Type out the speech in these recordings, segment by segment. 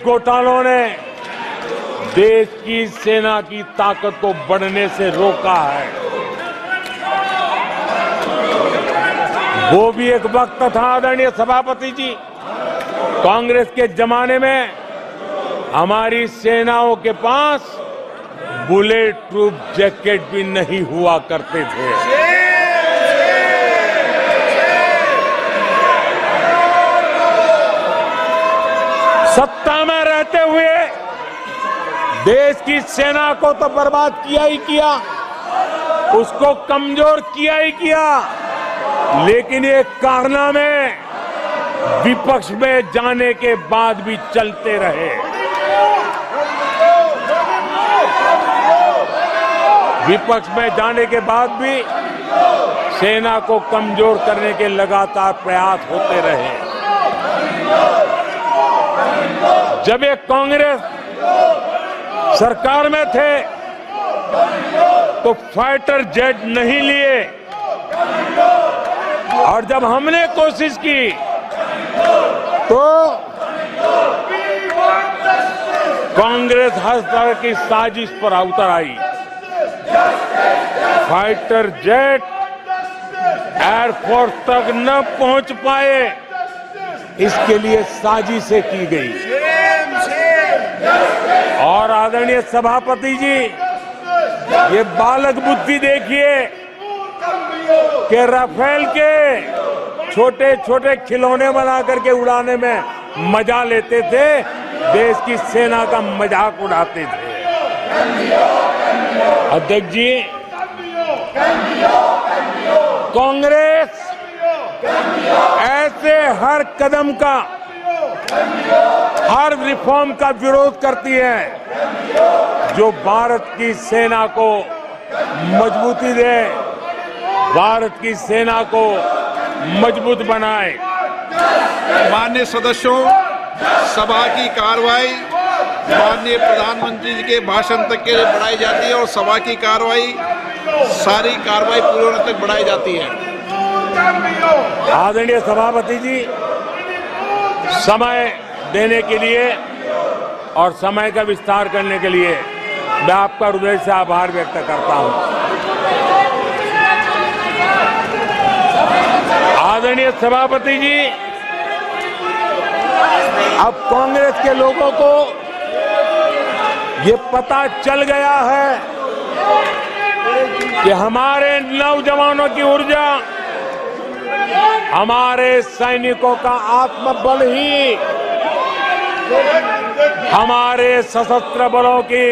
घोटालों ने देश की सेना की ताकत को बढ़ने से रोका है। वो भी एक वक्त था आदरणीय सभापति जी, कांग्रेस के जमाने में हमारी सेनाओं के पास बुलेट प्रूफ जैकेट भी नहीं हुआ करते थे। सत्ता में रहते हुए देश की सेना को तो बर्बाद किया ही किया, उसको कमजोर किया ही किया, लेकिन ये कारनामे विपक्ष में जाने के बाद भी चलते रहे। विपक्ष में जाने के बाद भी सेना को कमजोर करने के लगातार प्रयास होते रहे। जब ये कांग्रेस सरकार में थे तो फाइटर जेट नहीं लिए, और जब हमने कोशिश की तो कांग्रेस हर तरह की साजिश पर उतर आई। फाइटर जेट एयरफोर्स तक न पहुंच पाए, इसके लिए साजिशें की गई। और आदरणीय सभापति जी, ये बालक बुद्धि देखिए कि राफेल के छोटे छोटे खिलौने बना करके उड़ाने में मजा लेते थे, देश की सेना का मजाक उड़ाते थे। अध्यक्ष जी, कांग्रेस ऐसे हर कदम का, हर रिफॉर्म का विरोध करती है जो भारत की सेना को मजबूती दे, भारत की सेना को मजबूत बनाए। माननीय सदस्यों, सभा की कार्रवाई माननीय प्रधानमंत्री जी के भाषण तक के लिए बढ़ाई जाती है और सभा की कार्रवाई, सारी कार्रवाई पूरे होने तक बढ़ाई जाती है। आदरणीय सभापति जी, समय देने के लिए और समय का विस्तार करने के लिए मैं आपका हृदय से आभार व्यक्त करता हूं। आदरणीय सभापति जी, अब कांग्रेस के लोगों को ये पता चल गया है कि हमारे नौजवानों की ऊर्जा, हमारे सैनिकों का आत्मबल ही हमारे सशस्त्र बलों की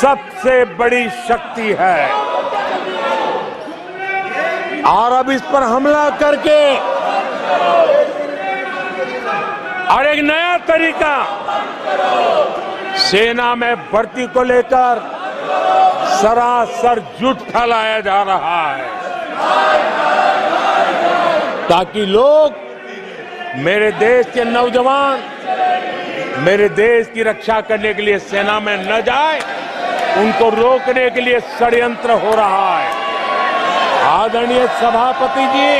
सबसे बड़ी शक्ति है। और अब इस पर हमला करके और एक नया तरीका सेना में भर्ती को लेकर सरासर झूठ फैलाया जा रहा है, ताकि लोग, मेरे देश के नौजवान मेरे देश की रक्षा करने के लिए सेना में न जाए, उनको रोकने के लिए षड्यंत्र हो रहा है। आदरणीय सभापति जी,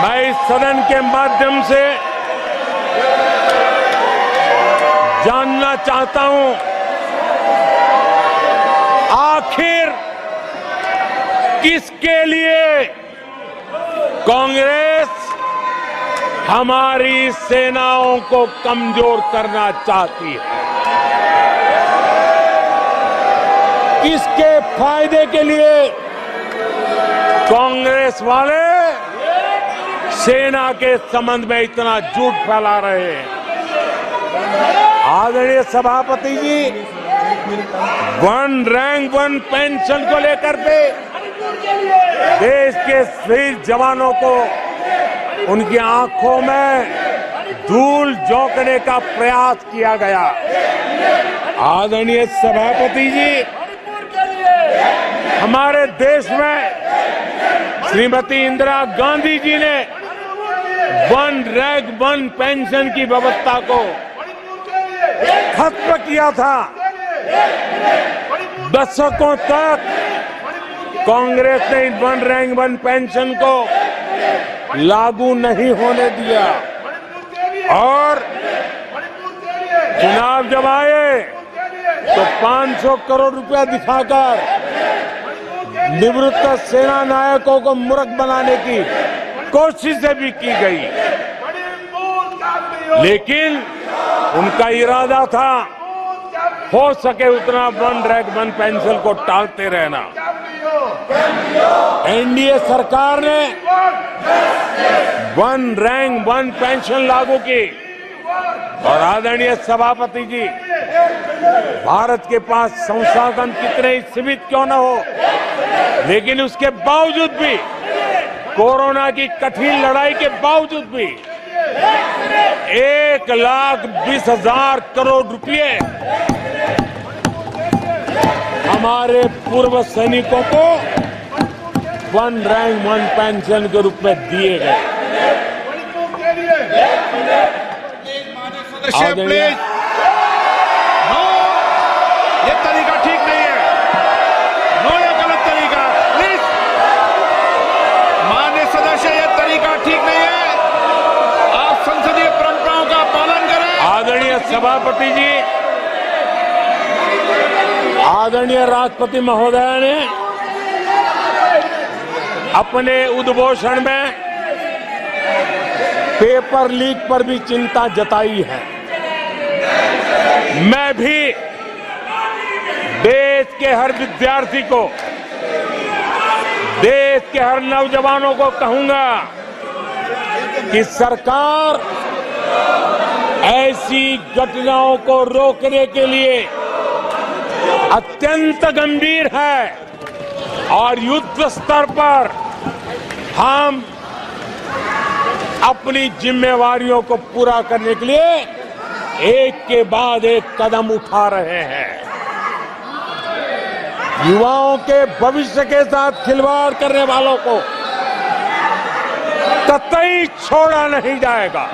मैं इस सदन के माध्यम से जानना चाहता हूं, आखिर किसके लिए कांग्रेस हमारी सेनाओं को कमजोर करना चाहती है? किसके फायदे के लिए कांग्रेस वाले सेना के संबंध में इतना झूठ फैला रहे हैं? आदरणीय सभापति जी, वन रैंक वन पेंशन को लेकर के देश के शहीद जवानों को उनकी आंखों में धूल झोंकने का प्रयास किया गया। आदरणीय सभापति जी, हमारे देश में श्रीमती इंदिरा गांधी जी ने वन रैंक वन पेंशन की व्यवस्था को खत्म किया था। दशकों तक कांग्रेस ने वन रैंक वन पेंशन को लागू नहीं होने दिया। और चुनाव जब आए तो 500 करोड़ रुपया दिखाकर निवृत्त सेना नायकों को मूर्ख बनाने की कोशिशें भी की गई, लेकिन उनका इरादा था हो सके उतना वन रैंक वन पेंशन को टालते रहना। एनडीए सरकार ने वन रैंक वन पेंशन लागू की और आदरणीय सभापति जी, भारत के पास संसाधन कितने ही सीमित क्यों न हो, लेकिन उसके बावजूद भी, कोरोना की कठिन लड़ाई के बावजूद भी 1,20,000 करोड़ रुपए हमारे पूर्व सैनिकों को वन रैंक वन पेंशन के रूप में दिए गए। प्लीज, नो, ये तरीका ठीक नहीं है। नो, ये गलत तरीका। प्लीज, माननीय सदस्य, ये तरीका ठीक नहीं है। आप संसदीय परंपराओं का पालन करें। आदरणीय सभापति जी, आदरणीय राष्ट्रपति महोदय ने अपने उद्घोषण में पेपर लीक पर भी चिंता जताई है। मैं भी देश के हर विद्यार्थी को, देश के हर नौजवानों को कहूंगा कि सरकार ऐसी घटनाओं को रोकने के लिए अत्यंत गंभीर है और युद्ध स्तर पर हम अपनी जिम्मेवारियों को पूरा करने के लिए एक के बाद एक कदम उठा रहे हैं। युवाओं के भविष्य के साथ खिलवाड़ करने वालों को कतई छोड़ा नहीं जाएगा।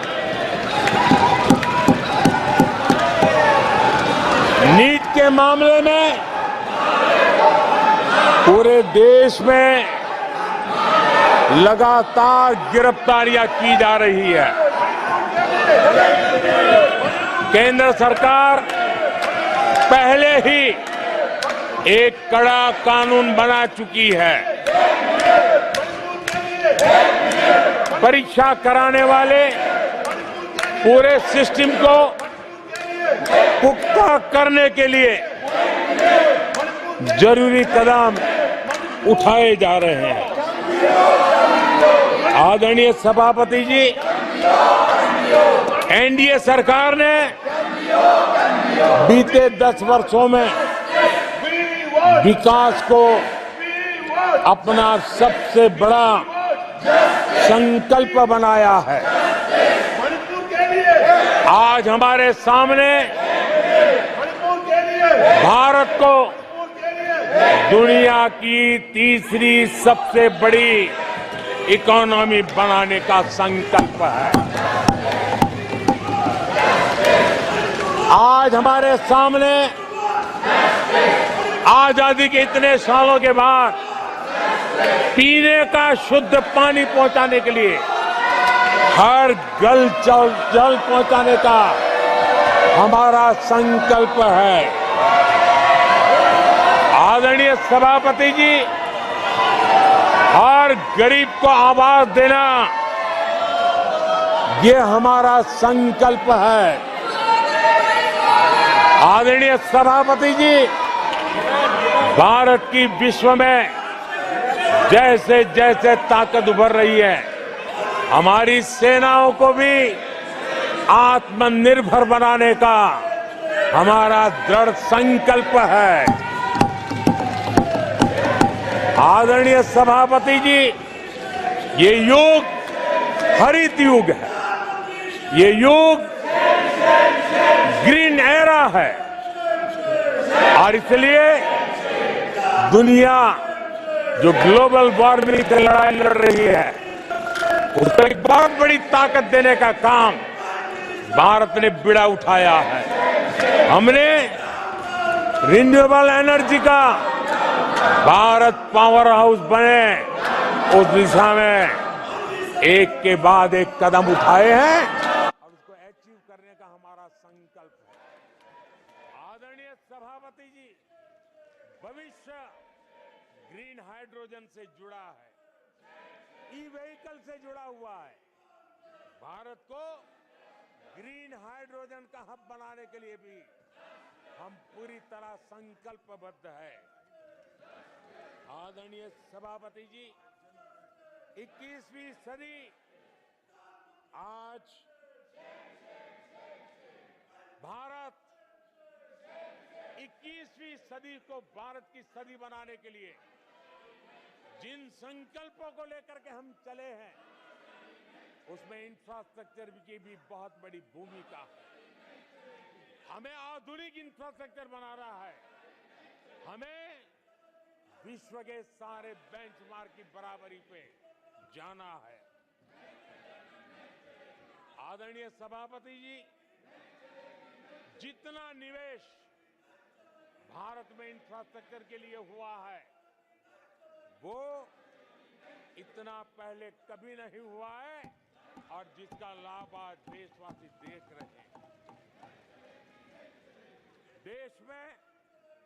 नीट के मामले में पूरे देश में लगातार गिरफ्तारियां की जा रही है। केंद्र सरकार पहले ही एक कड़ा कानून बना चुकी है। परीक्षा कराने वाले पूरे सिस्टम को पुख्ता करने के लिए जरूरी कदम उठाए जा रहे हैं। आदरणीय सभापति जी, एनडीए सरकार ने बीते 10 वर्षों में विकास को अपना सबसे बड़ा संकल्प बनाया है। आज हमारे सामने भारत को दुनिया की तीसरी सबसे बड़ी इकोनॉमी बनाने का संकल्प है। आज हमारे सामने आजादी के इतने सालों के बाद पीने का शुद्ध पानी पहुंचाने के लिए, हर जल पहुंचाने का हमारा संकल्प है। आदरणीय सभापति जी, हर गरीब को आवास देना, ये हमारा संकल्प है। आदरणीय सभापति जी, भारत की विश्व में जैसे जैसे ताकत उभर रही है, हमारी सेनाओं को भी आत्मनिर्भर बनाने का हमारा दृढ़ संकल्प है। आदरणीय सभापति जी, ये युग हरित युग है, ये युग ग्रीन एरा है और इसलिए दुनिया जो ग्लोबल वार्मिंग से लड़ाई लड़ रही है, उसको एक बहुत बड़ी ताकत देने का काम भारत ने बीड़ा उठाया है। हमने रिन्यूएबल एनर्जी का भारत पावर हाउस बने, उस दिशा में एक के बाद एक कदम उठाए हैं। अचीव करने का हमारा संकल्प है। आदरणीय सभापति जी, भविष्य ग्रीन हाइड्रोजन से जुड़ा है, ई व्हीकल से जुड़ा हुआ है। भारत को ग्रीन हाइड्रोजन का हब बनाने के लिए भी हम पूरी तरह संकल्पबद्ध है। आदरणीय सभापति जी, 21वीं सदी आज भारत 21वीं सदी को भारत की सदी बनाने के लिए जिन संकल्पों को लेकर के हम चले हैं, उसमें इंफ्रास्ट्रक्चर की भी बहुत बड़ी भूमिका है। हमें आधुनिक इंफ्रास्ट्रक्चर बनाना है। हमें विश्व के सारे बेंचमार्क की बराबरी पे जाना है। आदरणीय सभापति जी, जितना निवेश भारत में इंफ्रास्ट्रक्चर के लिए हुआ है, वो इतना पहले कभी नहीं हुआ है और जिसका लाभ आज देशवासी देख रहे हैं। देश में